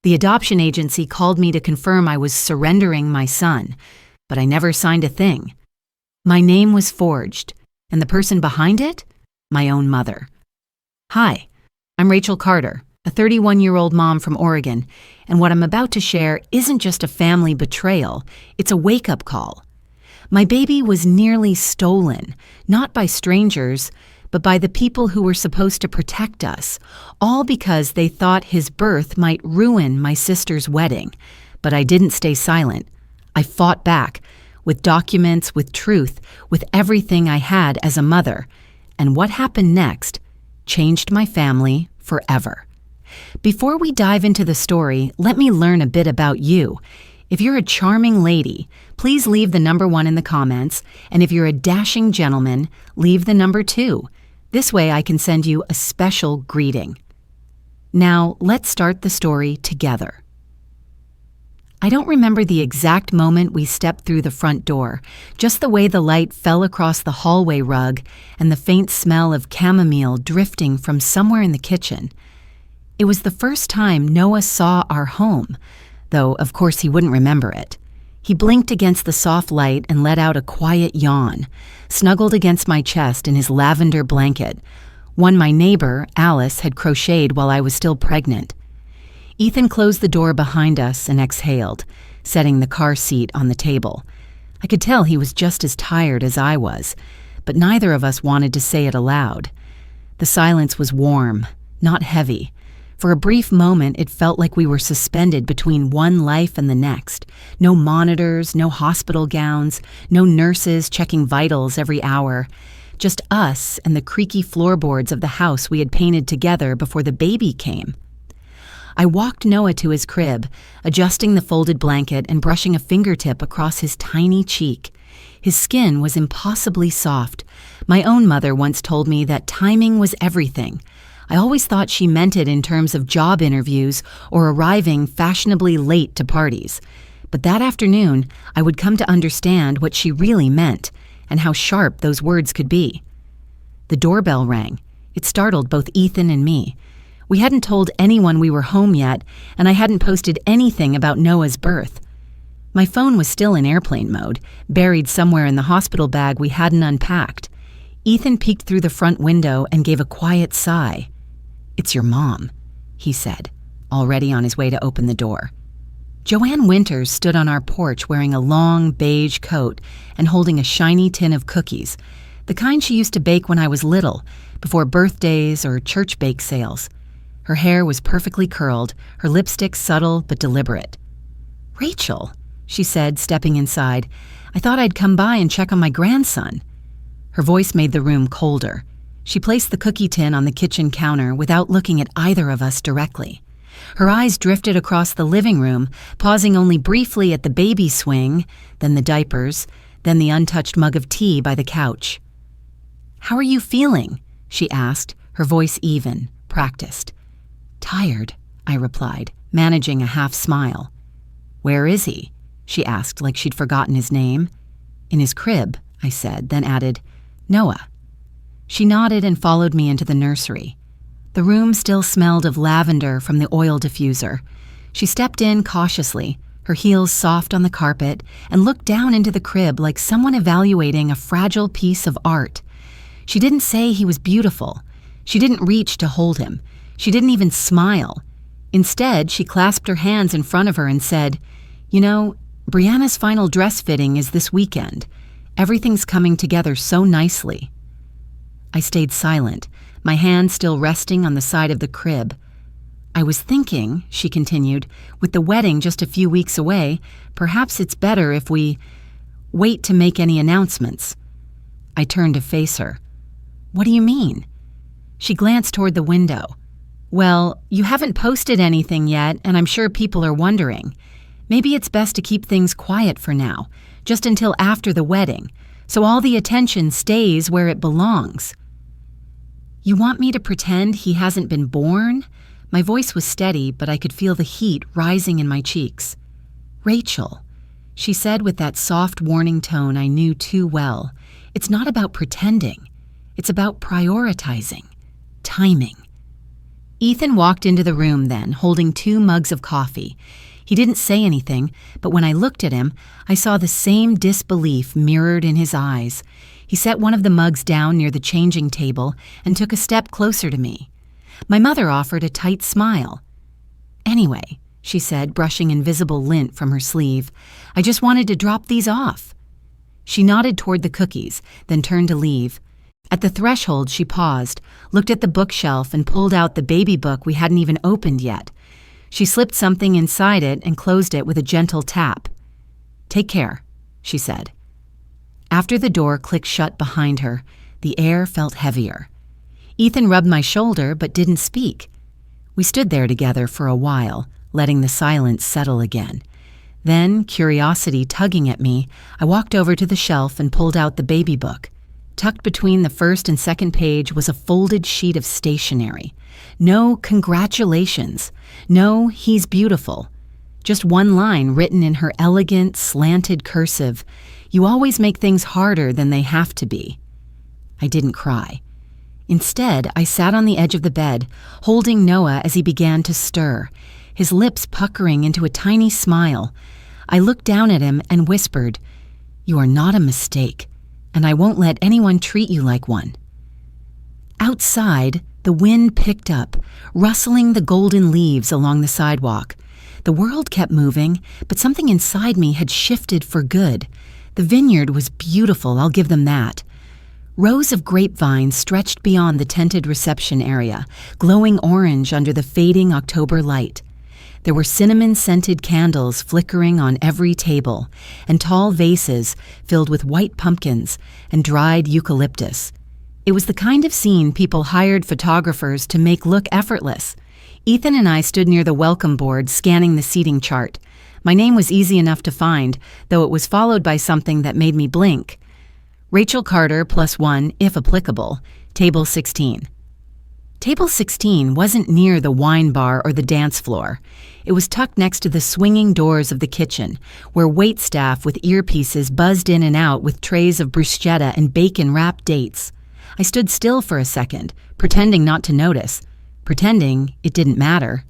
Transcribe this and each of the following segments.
The adoption agency called me to confirm I was surrendering my son, but I never signed a thing. My name was forged, and the person behind it? My own mother. Hi, I'm Rachel Carter, a 31-year-old mom from Oregon, and what I'm about to share isn't just a family betrayal, it's a wake-up call. My baby was nearly stolen, not by strangers, but by the people who were supposed to protect us, all because they thought his birth might ruin my sister's wedding. But I didn't stay silent. I fought back, with documents, with truth, with everything I had as a mother. And what happened next changed my family forever. Before we dive into the story, let me learn a bit about you. If you're a charming lady, please leave the number 1 in the comments, and if you're a dashing gentleman, leave the number 2. This way I can send you a special greeting. Now, let's start the story together. I don't remember the exact moment we stepped through the front door, just the way the light fell across the hallway rug and the faint smell of chamomile drifting from somewhere in the kitchen. It was the first time Noah saw our home, though of course he wouldn't remember it. He blinked against the soft light and let out a quiet yawn, snuggled against my chest in his lavender blanket, one my neighbor, Alice, had crocheted while I was still pregnant. Ethan closed the door behind us and exhaled, setting the car seat on the table. I could tell he was just as tired as I was, but neither of us wanted to say it aloud. The silence was warm, not heavy. For a brief moment, it felt like we were suspended between one life and the next. No monitors, no hospital gowns, no nurses checking vitals every hour. Just us and the creaky floorboards of the house we had painted together before the baby came. I walked Noah to his crib, adjusting the folded blanket and brushing a fingertip across his tiny cheek. His skin was impossibly soft. My own mother once told me that timing was everything. I always thought she meant it in terms of job interviews or arriving fashionably late to parties. But that afternoon, I would come to understand what she really meant and how sharp those words could be. The doorbell rang. It startled both Ethan and me. We hadn't told anyone we were home yet, and I hadn't posted anything about Noah's birth. My phone was still in airplane mode, buried somewhere in the hospital bag we hadn't unpacked. Ethan peeked through the front window and gave a quiet sigh. "It's your mom," he said, already on his way to open the door. Joanne Winters stood on our porch wearing a long beige coat and holding a shiny tin of cookies, the kind she used to bake when I was little, before birthdays or church bake sales. Her hair was perfectly curled, her lipstick subtle but deliberate. "Rachel," she said, stepping inside, "I thought I'd come by and check on my grandson." Her voice made the room colder. She placed the cookie tin on the kitchen counter without looking at either of us directly. Her eyes drifted across the living room, pausing only briefly at the baby swing, then the diapers, then the untouched mug of tea by the couch. "How are you feeling?" she asked, her voice even, practiced. "Tired," I replied, managing a half smile. "Where is he?" she asked like she'd forgotten his name. "In his crib," I said, then added, "Noah." She nodded and followed me into the nursery. The room still smelled of lavender from the oil diffuser. She stepped in cautiously, her heels soft on the carpet, and looked down into the crib like someone evaluating a fragile piece of art. She didn't say he was beautiful. She didn't reach to hold him. She didn't even smile. Instead, she clasped her hands in front of her and said, "You know, Brianna's final dress fitting is this weekend. Everything's coming together so nicely." I stayed silent, my hand still resting on the side of the crib. "I was thinking," she continued, "with the wedding just a few weeks away, perhaps it's better if we wait to make any announcements." I turned to face her. "What do you mean?" She glanced toward the window. "Well, you haven't posted anything yet, and I'm sure people are wondering. Maybe it's best to keep things quiet for now, just until after the wedding, so all the attention stays where it belongs." "You want me to pretend he hasn't been born?" My voice was steady, but I could feel the heat rising in my cheeks. "Rachel," she said with that soft warning tone I knew too well, "it's not about pretending. It's about prioritizing. Timing." Ethan walked into the room then, holding 2 mugs of coffee. He didn't say anything, but when I looked at him, I saw the same disbelief mirrored in his eyes. He set one of the mugs down near the changing table and took a step closer to me. My mother offered a tight smile. "Anyway," she said, brushing invisible lint from her sleeve, "I just wanted to drop these off." She nodded toward the cookies, then turned to leave. At the threshold, she paused, looked at the bookshelf, and pulled out the baby book we hadn't even opened yet. She slipped something inside it and closed it with a gentle tap. "Take care," she said. After the door clicked shut behind her, the air felt heavier. Ethan rubbed my shoulder but didn't speak. We stood there together for a while, letting the silence settle again. Then, curiosity tugging at me, I walked over to the shelf and pulled out the baby book. Tucked between the first and second page was a folded sheet of stationery. No congratulations. No, he's beautiful. Just one line written in her elegant, slanted cursive. You always make things harder than they have to be. I didn't cry. Instead, I sat on the edge of the bed, holding Noah as he began to stir, his lips puckering into a tiny smile. I looked down at him and whispered, "You are not a mistake, and I won't let anyone treat you like one." Outside, the wind picked up, rustling the golden leaves along the sidewalk. The world kept moving, but something inside me had shifted for good. The vineyard was beautiful, I'll give them that. Rows of grapevines stretched beyond the tented reception area, glowing orange under the fading October light. There were cinnamon-scented candles flickering on every table, and tall vases filled with white pumpkins and dried eucalyptus. It was the kind of scene people hired photographers to make look effortless. Ethan and I stood near the welcome board, scanning the seating chart. My name was easy enough to find, though it was followed by something that made me blink. Rachel Carter +1, if applicable, table 16. Table 16 wasn't near the wine bar or the dance floor. It was tucked next to the swinging doors of the kitchen, where waitstaff with earpieces buzzed in and out with trays of bruschetta and bacon-wrapped dates. I stood still for a second, pretending not to notice, pretending it didn't matter.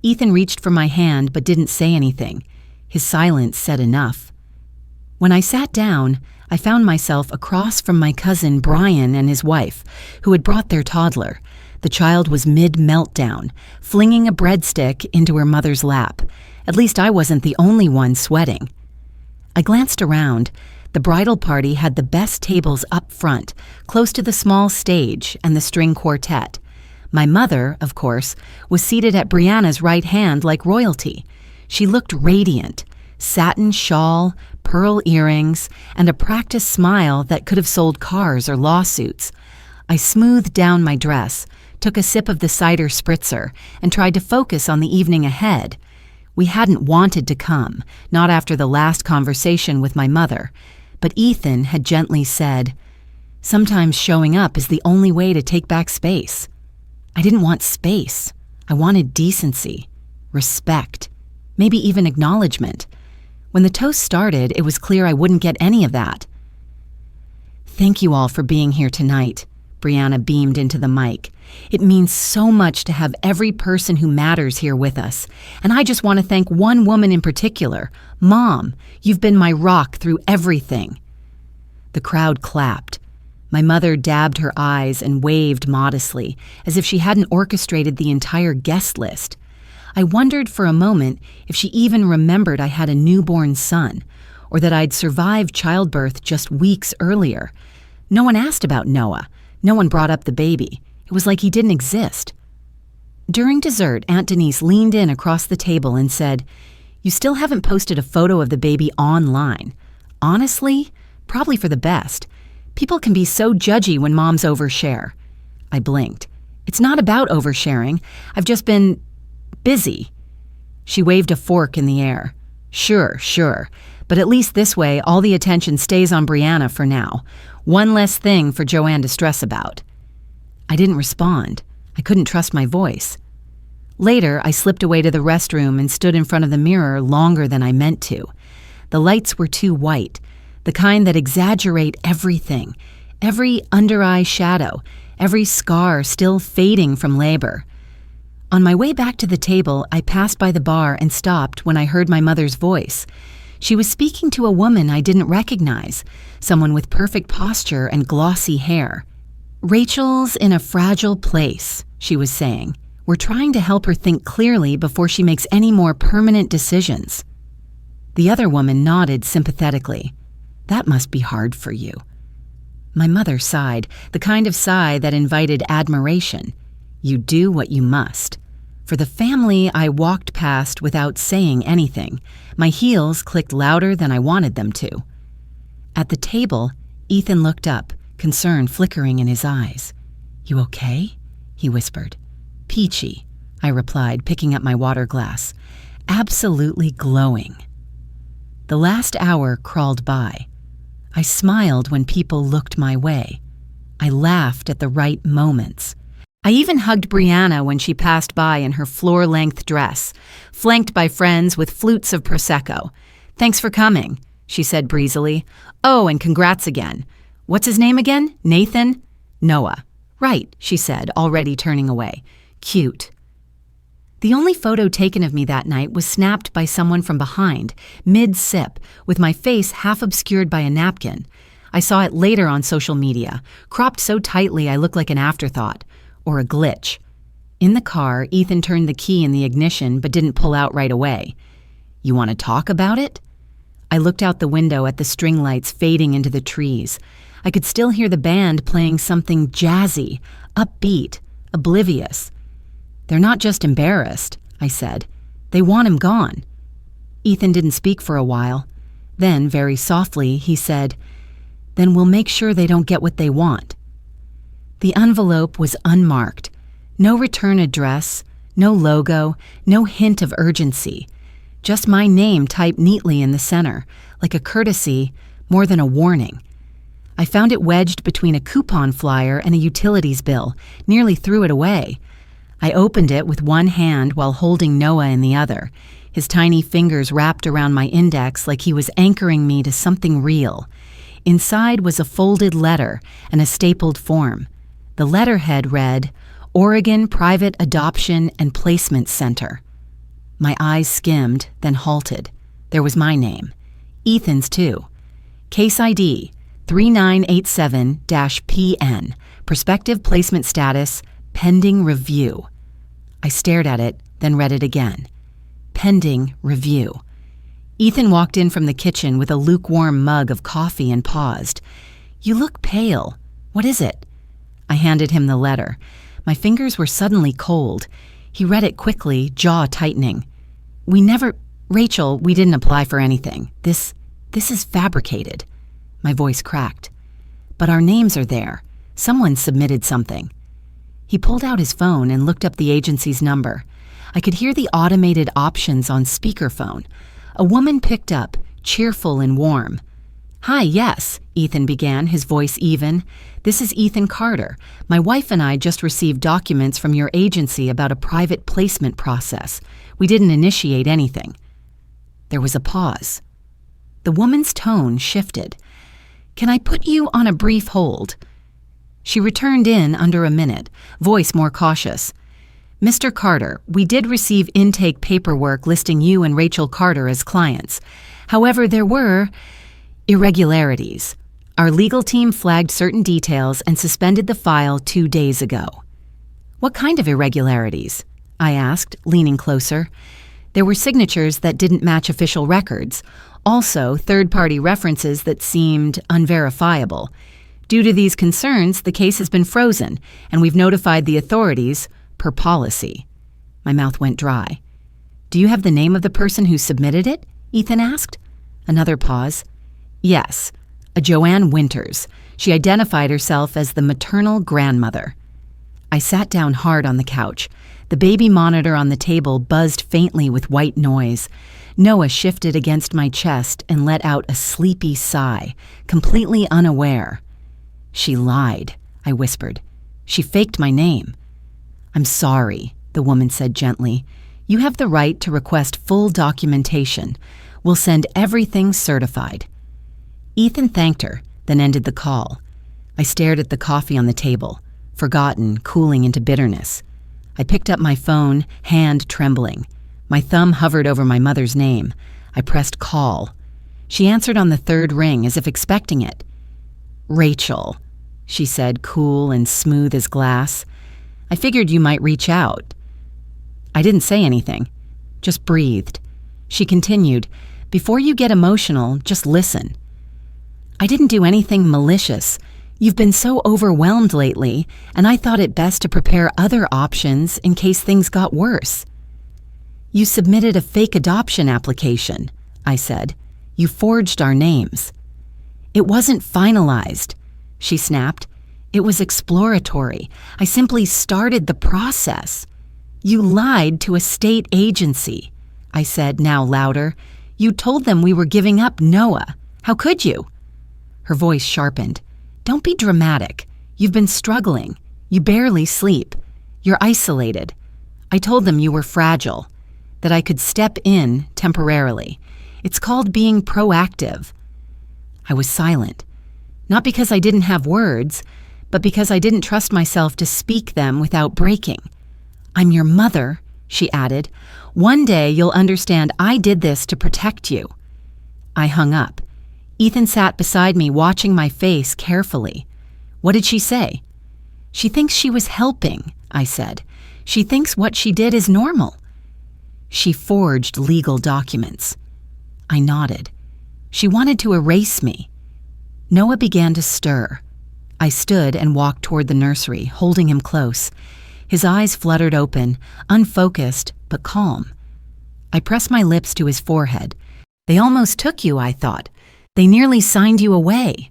Ethan reached for my hand but didn't say anything. His silence said enough. When I sat down, I found myself across from my cousin Brian and his wife, who had brought their toddler. The child was mid-meltdown, flinging a breadstick into her mother's lap. At least I wasn't the only one sweating. I glanced around. The bridal party had the best tables up front, close to the small stage and the string quartet. My mother, of course, was seated at Brianna's right hand like royalty. She looked radiant. Satin shawl, pearl earrings, and a practiced smile that could have sold cars or lawsuits. I smoothed down my dress, took a sip of the cider spritzer, and tried to focus on the evening ahead. We hadn't wanted to come, not after the last conversation with my mother, but Ethan had gently said, "Sometimes showing up is the only way to take back space." I didn't want space. I wanted decency, respect, maybe even acknowledgement. When the toast started, it was clear I wouldn't get any of that. "Thank you all for being here tonight," Brianna beamed into the mic. "It means so much to have every person who matters here with us. And I just want to thank one woman in particular. Mom, you've been my rock through everything." The crowd clapped. My mother dabbed her eyes and waved modestly, as if she hadn't orchestrated the entire guest list. I wondered for a moment if she even remembered I had a newborn son, or that I'd survived childbirth just weeks earlier. No one asked about Noah. No one brought up the baby. It was like he didn't exist. During dessert, Aunt Denise leaned in across the table and said, "You still haven't posted a photo of the baby online. Honestly, probably for the best. People can be so judgy when moms overshare." I blinked. "It's not about oversharing. I've just been busy." She waved a fork in the air. Sure. But at least this way, all the attention stays on Brianna for now. One less thing for Joanne to stress about." I didn't respond. I couldn't trust my voice. Later, I slipped away to the restroom and stood in front of the mirror longer than I meant to. The lights were too white, the kind that exaggerate everything, every under-eye shadow, every scar still fading from labor. On my way back to the table, I passed by the bar and stopped when I heard my mother's voice. She was speaking to a woman I didn't recognize, someone with perfect posture and glossy hair. "Rachel's in a fragile place," she was saying. "We're trying to help her think clearly before she makes any more permanent decisions." The other woman nodded sympathetically. "That must be hard for you." My mother sighed, the kind of sigh that invited admiration. You do what you must. For the family I walked past without saying anything, my heels clicked louder than I wanted them to. At the table, Ethan looked up, concern flickering in his eyes. "You okay?" he whispered. "Peachy," I replied, picking up my water glass. "Absolutely glowing." The last hour crawled by. I smiled when people looked my way. I laughed at the right moments. I even hugged Brianna when she passed by in her floor-length dress, flanked by friends with flutes of Prosecco. "Thanks for coming," she said breezily. "Oh, and congrats again. What's his name again? Nathan?" "Noah." "Right," she said, already turning away. "Cute." The only photo taken of me that night was snapped by someone from behind, mid-sip, with my face half obscured by a napkin. I saw it later on social media, cropped so tightly I looked like an afterthought. Or a glitch. In the car, Ethan turned the key in the ignition but didn't pull out right away. "You want to talk about it?" I looked out the window at the string lights fading into the trees. I could still hear the band playing something jazzy, upbeat, oblivious. "They're not just embarrassed," I said. "They want him gone." Ethan didn't speak for a while. Then, very softly, he said, "Then we'll make sure they don't get what they want." The envelope was unmarked. No return address, no logo, no hint of urgency. Just my name typed neatly in the center, like a courtesy, more than a warning. I found it wedged between a coupon flyer and a utilities bill, nearly threw it away. I opened it with one hand while holding Noah in the other, his tiny fingers wrapped around my index like he was anchoring me to something real. Inside was a folded letter and a stapled form. The letterhead read, "Oregon Private Adoption and Placement Center." My eyes skimmed, then halted. There was my name. Ethan's too. Case ID 3987-PN. Prospective placement status, pending review. I stared at it, then read it again. Pending review. Ethan walked in from the kitchen with a lukewarm mug of coffee and paused. "You look pale. What is it?" I handed him the letter. My fingers were suddenly cold. He read it quickly, jaw tightening. Rachel, we didn't apply for anything. This is fabricated." My voice cracked. "But our names are there. Someone submitted something." He pulled out his phone and looked up the agency's number. I could hear the automated options on speakerphone. A woman picked up, cheerful and warm. "Hi, yes," Ethan began, his voice even. "This is Ethan Carter. My wife and I just received documents from your agency about a private placement process. We didn't initiate anything." There was a pause. The woman's tone shifted. "Can I put you on a brief hold?" She returned in under a minute, voice more cautious. "Mr. Carter, we did receive intake paperwork listing you and Rachel Carter as clients. However, there were irregularities. Our legal team flagged certain details and suspended the file 2 days ago." "What kind of irregularities?" I asked, leaning closer. There were signatures that didn't match official records, also third-party references that seemed unverifiable. Due to these concerns, the case has been frozen, and we've notified the authorities per policy. My mouth went dry. "Do you have the name of the person who submitted it?" Ethan asked. Another pause. "Yes, a Joanne Winters. She identified herself as the maternal grandmother." I sat down hard on the couch. The baby monitor on the table buzzed faintly with white noise. Noah shifted against my chest and let out a sleepy sigh, completely unaware. "She lied," I whispered. "She faked my name." "I'm sorry," the woman said gently. "You have the right to request full documentation. We'll send everything certified." Ethan thanked her, then ended the call. I stared at the coffee on the table, forgotten, cooling into bitterness. I picked up my phone, hand trembling. My thumb hovered over my mother's name. I pressed call. She answered on the third ring as if expecting it. "Rachel," she said, cool and smooth as glass. "I figured you might reach out." I didn't say anything, just breathed. She continued, "Before you get emotional, just listen. I didn't do anything malicious. You've been so overwhelmed lately, and I thought it best to prepare other options in case things got worse." "You submitted a fake adoption application," I said. "You forged our names." "It wasn't finalized," she snapped. "It was exploratory. I simply started the process." "You lied to a state agency," I said, now louder. "You told them we were giving up Noah. How could you?" Her voice sharpened. "Don't be dramatic. You've been struggling. You barely sleep. You're isolated. I told them you were fragile, that I could step in temporarily. It's called being proactive." I was silent, not because I didn't have words, but because I didn't trust myself to speak them without breaking. "I'm your mother," she added. "One day you'll understand I did this to protect you." I hung up. Ethan sat beside me, watching my face carefully. "What did she say?" "She thinks she was helping," I said. "She thinks what she did is normal." "She forged legal documents." I nodded. "She wanted to erase me." Noah began to stir. I stood and walked toward the nursery, holding him close. His eyes fluttered open, unfocused but calm. I pressed my lips to his forehead. "They almost took you," I thought. "They nearly signed you away."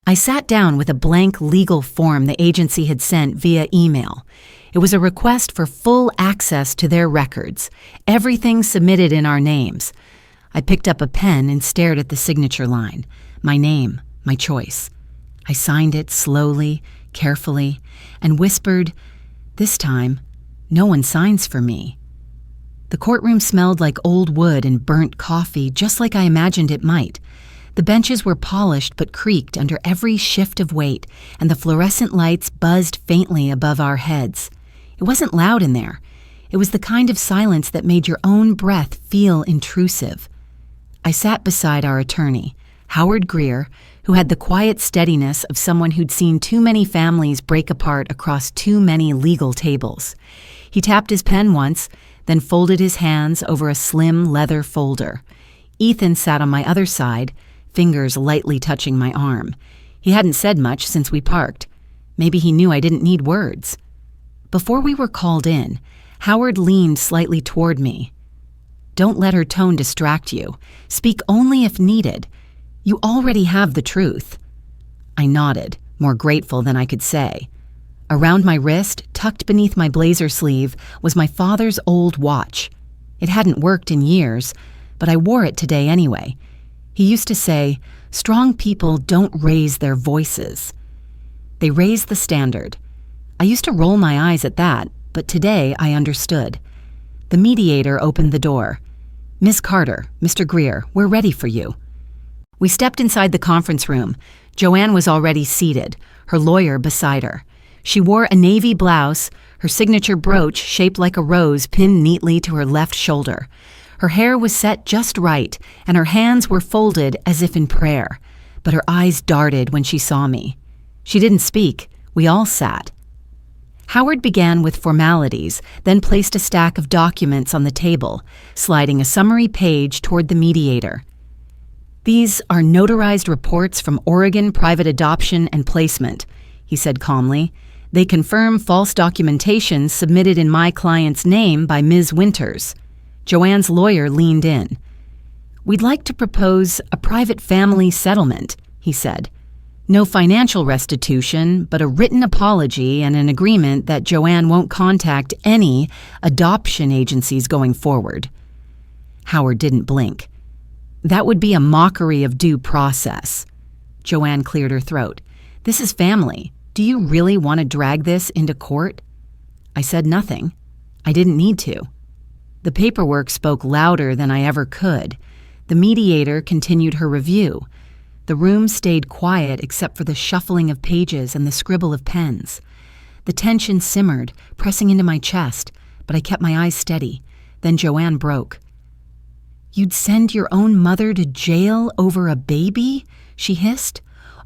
I sat down with a blank legal form the agency had sent via email. It was a request for full access to their records, everything submitted in our names. I picked up a pen and stared at the signature line. My name, my choice. I signed it slowly, carefully, and whispered, "This time, no one signs for me." The courtroom smelled like old wood and burnt coffee, just like I imagined it might. The benches were polished but creaked under every shift of weight, and the fluorescent lights buzzed faintly above our heads. It wasn't loud in there. It was the kind of silence that made your own breath feel intrusive. I sat beside our attorney, Howard Greer, who had the quiet steadiness of someone who'd seen too many families break apart across too many legal tables. He tapped his pen once, then folded his hands over a slim leather folder. Ethan sat on my other side, fingers lightly touching my arm. He hadn't said much since we parked. Maybe he knew I didn't need words. Before we were called in, Howard leaned slightly toward me. "Don't let her tone distract you. Speak only if needed. You already have the truth." I nodded, more grateful than I could say. Around my wrist, tucked beneath my blazer sleeve, was my father's old watch. It hadn't worked in years, but I wore it today anyway. He used to say, "Strong people don't raise their voices. They raise the standard." I used to roll my eyes at that, but today I understood. The mediator opened the door. "Miss Carter, Mr. Greer, we're ready for you." We stepped inside the conference room. Joanne was already seated, her lawyer beside her. She wore a navy blouse, her signature brooch shaped like a rose pinned neatly to her left shoulder. Her hair was set just right, and her hands were folded as if in prayer, but her eyes darted when she saw me. She didn't speak. We all sat. Howard began with formalities, then placed a stack of documents on the table, sliding a summary page toward the mediator. "These are notarized reports from Oregon Private Adoption and Placement," he said calmly. "They confirm false documentation submitted in my client's name by Ms. Winters." Joanne's lawyer leaned in. "We'd like to propose a private family settlement," he said. "No financial restitution, but a written apology and an agreement that Joanne won't contact any adoption agencies going forward." Howard didn't blink. "That would be a mockery of due process." Joanne cleared her throat. "This is family. Do you really want to drag this into court?" I said nothing. I didn't need to. The paperwork spoke louder than I ever could. The mediator continued her review. The room stayed quiet except for the shuffling of pages and the scribble of pens. The tension simmered, pressing into my chest, but I kept my eyes steady. Then Joanne broke. "You'd send your own mother to jail over a baby?" she hissed.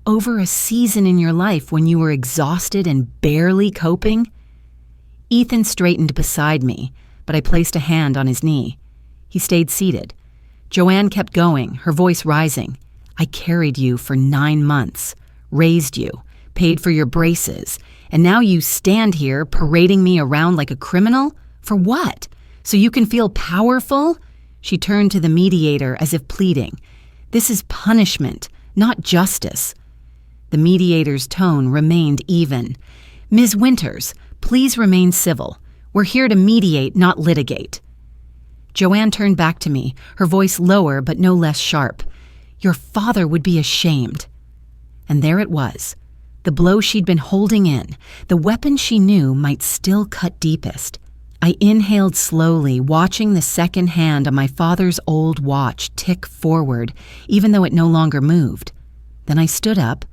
"Over a season in your life when you were exhausted and barely coping?" Ethan straightened beside me, but I placed a hand on his knee. He stayed seated. Joanne kept going, her voice rising. "I carried you for 9 months, raised you, paid for your braces, and now you stand here parading me around like a criminal? For what? So you can feel powerful?" She turned to the mediator as if pleading. "This is punishment, not justice." The mediator's tone remained even. "Ms. Winters, please remain civil. We're here to mediate, not litigate." Joanne turned back to me, her voice lower but no less sharp. "Your father would be ashamed." And there it was, the blow she'd been holding in, the weapon she knew might still cut deepest. I inhaled slowly, watching the second hand on my father's old watch tick forward, even though it no longer moved. Then I stood up,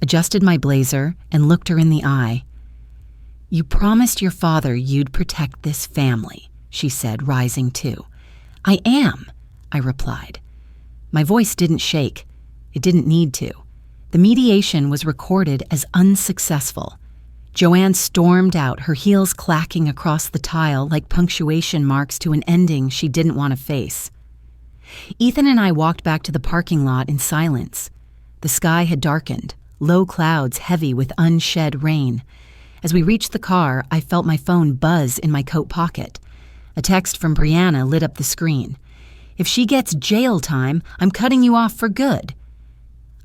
adjusted my blazer, and looked her in the eye. "You promised your father you'd protect this family," she said, rising too. "I am," I replied. My voice didn't shake. It didn't need to. The mediation was recorded as unsuccessful. Joanne stormed out, her heels clacking across the tile like punctuation marks to an ending she didn't want to face. Ethan and I walked back to the parking lot in silence. The sky had darkened, low clouds heavy with unshed rain. As we reached the car, I felt my phone buzz in my coat pocket. A text from Brianna lit up the screen. "If she gets jail time, I'm cutting you off for good."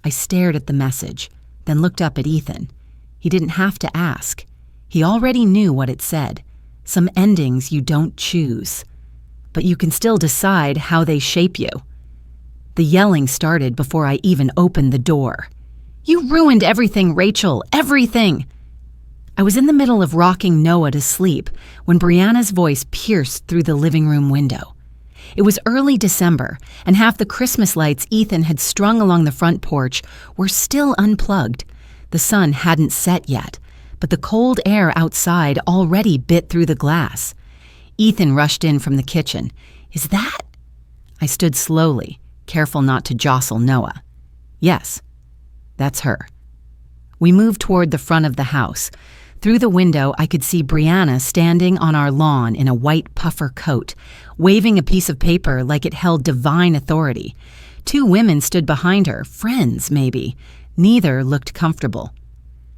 I stared at the message, then looked up at Ethan. He didn't have to ask. He already knew what it said. Some endings you don't choose, but you can still decide how they shape you. The yelling started before I even opened the door. "You ruined everything, Rachel, everything!" I was in the middle of rocking Noah to sleep when Brianna's voice pierced through the living room window. It was early December, and half the Christmas lights Ethan had strung along the front porch were still unplugged. The sun hadn't set yet, but the cold air outside already bit through the glass. Ethan rushed in from the kitchen. "Is that?" I stood slowly, careful not to jostle Noah. "Yes, that's her." We moved toward the front of the house. Through the window, I could see Brianna standing on our lawn in a white puffer coat, waving a piece of paper like it held divine authority. 2 women stood behind her, friends maybe. Neither looked comfortable.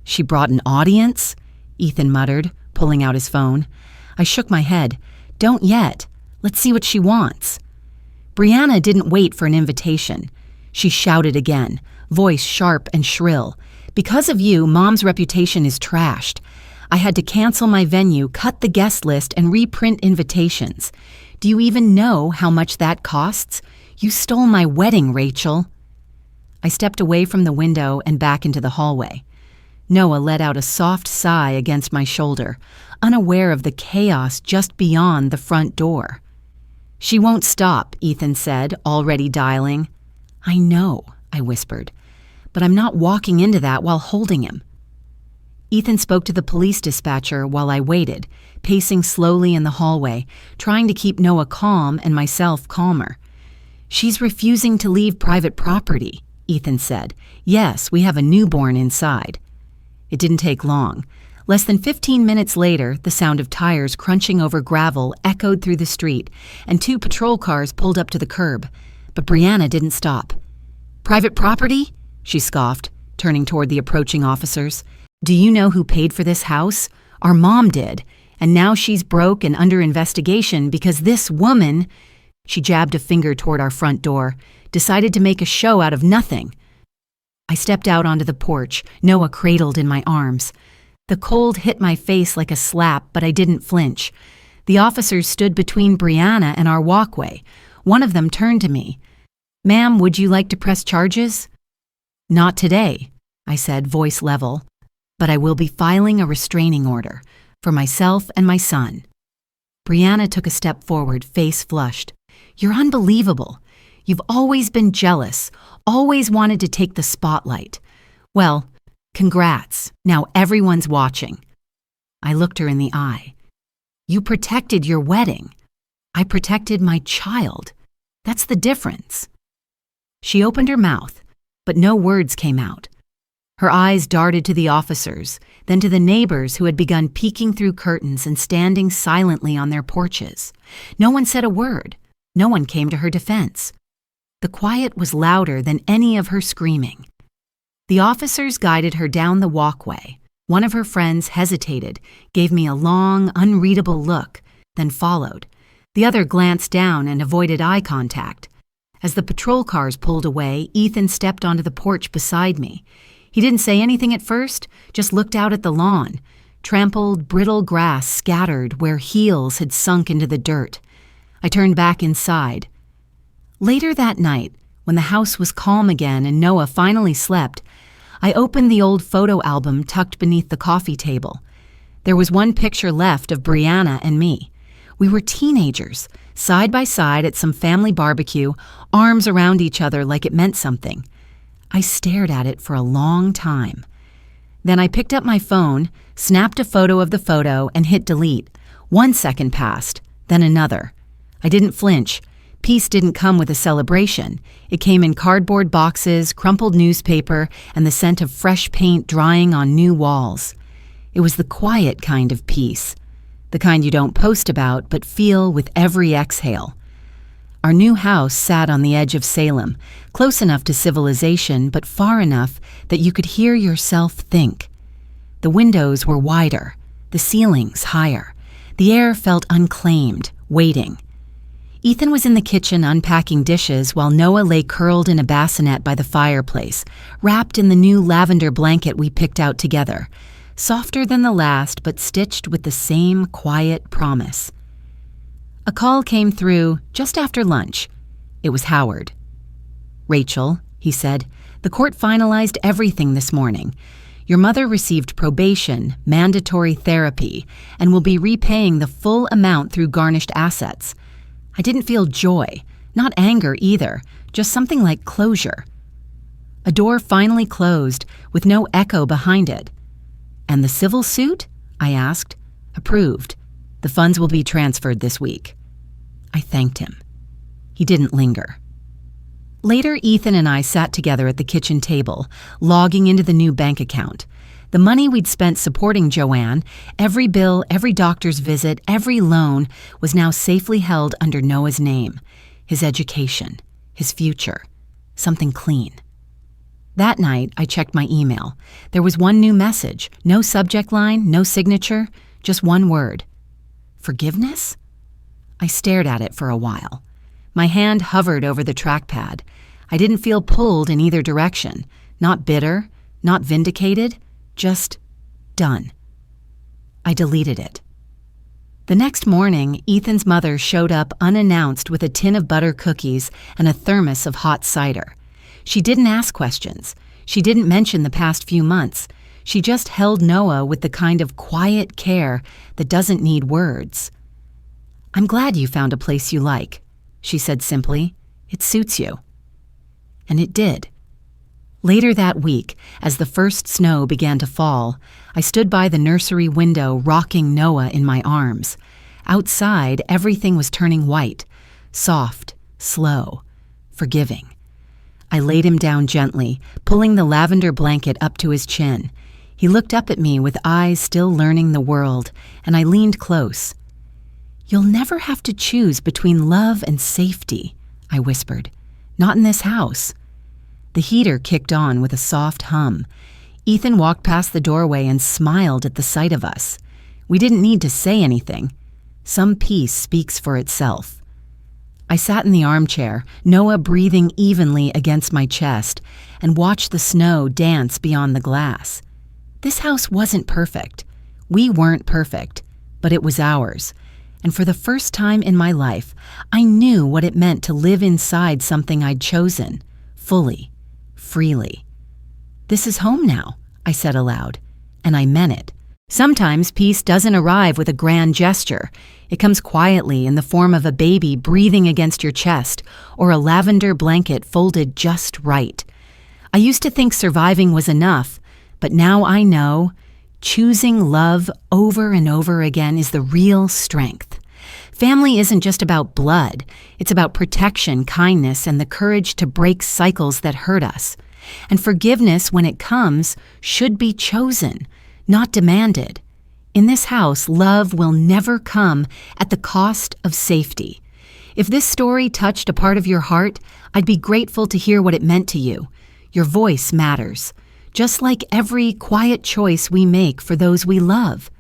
"She brought an audience?" Ethan muttered, pulling out his phone. I shook my head. "Don't yet. Let's see what she wants." Brianna didn't wait for an invitation. She shouted again, voice sharp and shrill. "Because of you, Mom's reputation is trashed. I had to cancel my venue, cut the guest list, and reprint invitations. Do you even know how much that costs? You stole my wedding, Rachel." I stepped away from the window and back into the hallway. Noah let out a soft sigh against my shoulder, unaware of the chaos just beyond the front door. "She won't stop," Ethan said, already dialing. "I know," I whispered, "but I'm not walking into that while holding him." Ethan spoke to the police dispatcher while I waited, pacing slowly in the hallway, trying to keep Noah calm and myself calmer. "She's refusing to leave private property," Ethan said. "Yes, we have a newborn inside." It didn't take long. Less than 15 minutes later, the sound of tires crunching over gravel echoed through the street, and 2 patrol cars pulled up to the curb. But Brianna didn't stop. "Private property?" she scoffed, turning toward the approaching officers. "Do you know who paid for this house? Our mom did, and now she's broke and under investigation because this woman," she jabbed a finger toward our front door, "decided to make a show out of nothing." I stepped out onto the porch, Noah cradled in my arms. The cold hit my face like a slap, but I didn't flinch. The officers stood between Brianna and our walkway. One of them turned to me. "Ma'am, would you like to press charges?" "Not today," I said, voice level, "but I will be filing a restraining order for myself and my son." Brianna took a step forward, face flushed. "You're unbelievable. You've always been jealous, always wanted to take the spotlight. Well, congrats. Now everyone's watching." I looked her in the eye. You protected your wedding. I protected my child. That's the difference. She opened her mouth, but no words came out. Her eyes darted to the officers, then to the neighbors who had begun peeking through curtains and standing silently on their porches. No one said a word. No one came to her defense. The quiet was louder than any of her screaming. The officers guided her down the walkway. One of her friends hesitated, gave me a long, unreadable look, then followed. The other glanced down and avoided eye contact. As the patrol cars pulled away, Ethan stepped onto the porch beside me. He didn't say anything at first, just looked out at the lawn. Trampled, brittle grass scattered where heels had sunk into the dirt. I turned back inside. Later that night, when the house was calm again and Noah finally slept, I opened the old photo album tucked beneath the coffee table. There was one picture left of Brianna and me. We were teenagers, side by side at some family barbecue, arms around each other like it meant something. I stared at it for a long time. Then I picked up my phone, snapped a photo of the photo, and hit delete. 1 second passed, then another. I didn't flinch. Peace didn't come with a celebration. It came in cardboard boxes, crumpled newspaper, and the scent of fresh paint drying on new walls. It was the quiet kind of peace, the kind you don't post about but feel with every exhale. Our new house sat on the edge of Salem, close enough to civilization but far enough that you could hear yourself think. The windows were wider, the ceilings higher. The air felt unclaimed, waiting. Ethan was in the kitchen unpacking dishes while Noah lay curled in a bassinet by the fireplace, wrapped in the new lavender blanket we picked out together, softer than the last but stitched with the same quiet promise. A call came through just after lunch. It was Howard. "Rachel," he said, "the court finalized everything this morning. Your mother received probation, mandatory therapy, and will be repaying the full amount through garnished assets." I didn't feel joy, not anger either, just something like closure. A door finally closed, with no echo behind it. "And the civil suit?" I asked. "Approved. The funds will be transferred this week." I thanked him. He didn't linger. Later, Ethan and I sat together at the kitchen table, logging into the new bank account. The money we'd spent supporting Joanne, every bill, every doctor's visit, every loan, was now safely held under Noah's name, his education, his future, something clean. That night, I checked my email. There was one new message, no subject line, no signature, just one word. Forgiveness? I stared at it for a while. My hand hovered over the trackpad. I didn't feel pulled in either direction, not bitter, not vindicated, just done. I deleted it. The next morning, Ethan's mother showed up unannounced with a tin of butter cookies and a thermos of hot cider. She didn't ask questions. She didn't mention the past few months. She just held Noah with the kind of quiet care that doesn't need words. "I'm glad you found a place you like," she said simply. "It suits you." And it did. Later that week, as the first snow began to fall, I stood by the nursery window rocking Noah in my arms. Outside, everything was turning white, soft, slow, forgiving. I laid him down gently, pulling the lavender blanket up to his chin. He looked up at me with eyes still learning the world, and I leaned close. "You'll never have to choose between love and safety," I whispered. "Not in this house." The heater kicked on with a soft hum. Ethan walked past the doorway and smiled at the sight of us. We didn't need to say anything. Some peace speaks for itself. I sat in the armchair, Noah breathing evenly against my chest, and watched the snow dance beyond the glass. This house wasn't perfect. We weren't perfect, but it was ours. And for the first time in my life, I knew what it meant to live inside something I'd chosen, fully, freely. "This is home now," I said aloud, and I meant it. Sometimes peace doesn't arrive with a grand gesture. It comes quietly in the form of a baby breathing against your chest or a lavender blanket folded just right. I used to think surviving was enough, but now I know Choosing love over and over again is the real strength. Family isn't just about blood. It's about protection, kindness, and the courage to break cycles that hurt us. And forgiveness, when it comes, should be chosen, not demanded. In this house, love will never come at the cost of safety. If this story touched a part of your heart, I'd be grateful to hear what it meant to you. Your voice matters, just like every quiet choice we make for those we love.